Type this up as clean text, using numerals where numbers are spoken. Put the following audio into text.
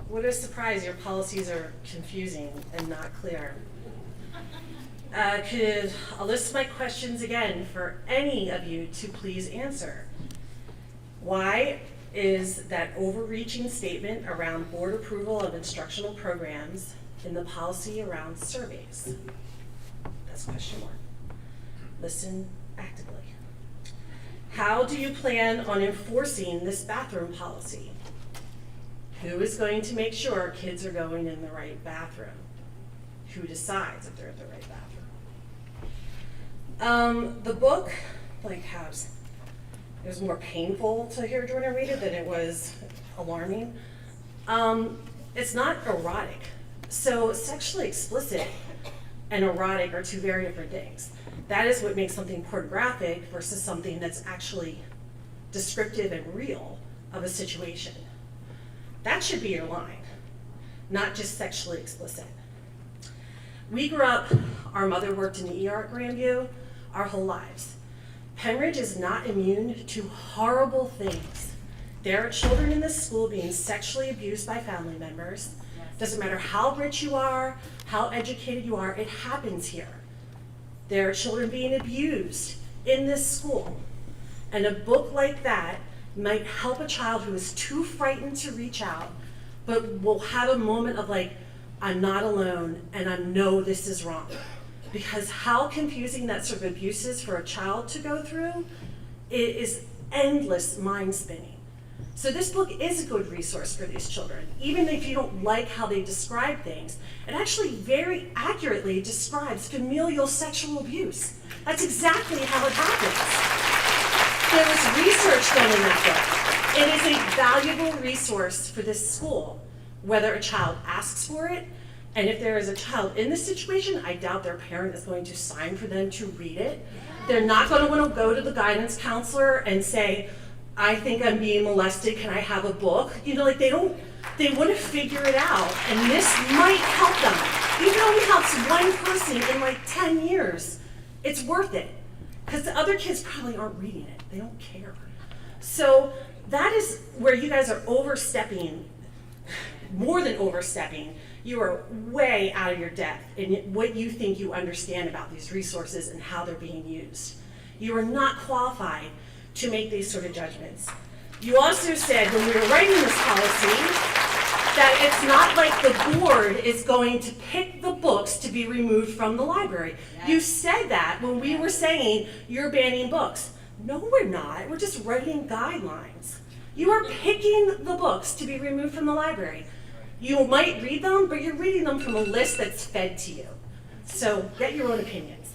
What a surprise, your policies are confusing and not clear. I'll list my questions again for any of you to please answer. Why is that overreaching statement around board approval of instructional programs in the policy around surveys? That's question one. Listen actively. How do you plan on enforcing this bathroom policy? Who is going to make sure kids are going in the right bathroom? Who decides if they're in the right bathroom? The book, it was more painful to hear Jordan read it than it was alarming. It's not erotic. So sexually explicit and erotic are two very different things. That is what makes something pornographic versus something that's actually descriptive and real of a situation. That should be your line, not just sexually explicit. We grew up, our mother worked in the ER at Grandview our whole lives. Pennridge is not immune to horrible things. There are children in this school being sexually abused by family members. Doesn't matter how rich you are, how educated you are, it happens here. There are children being abused in this school. And a book like that might help a child who is too frightened to reach out, but will have a moment of I'm not alone and I know this is wrong. Because how confusing that sort of abuse is for a child to go through, it is endless mind spinning. So this book is a good resource for these children. Even if you don't like how they describe things, it actually very accurately describes familial sexual abuse. That's exactly how it happens. There was research done in that book. It is a valuable resource for this school, whether a child asks for it, and if there is a child in this situation, I doubt their parent is going to sign for them to read it. They're not going to want to go to the guidance counselor and say, I think I'm being molested, can I have a book? They want to figure it out, and this might help them. Even though it helps one person in 10 years, it's worth it. Because the other kids probably aren't reading it. They don't care. So that is where you guys are overstepping, more than overstepping. You are way out of your depth in what you think you understand about these resources and how they're being used. You are not qualified to make these sort of judgments. You also said when we were writing this policy that it's not like the board is going to pick the books to be removed from the library. Yes. You said that when we were saying you're banning books. No, we're not. We're just writing guidelines. You are picking the books to be removed from the library. You might read them, but you're reading them from a list that's fed to you. So get your own opinions.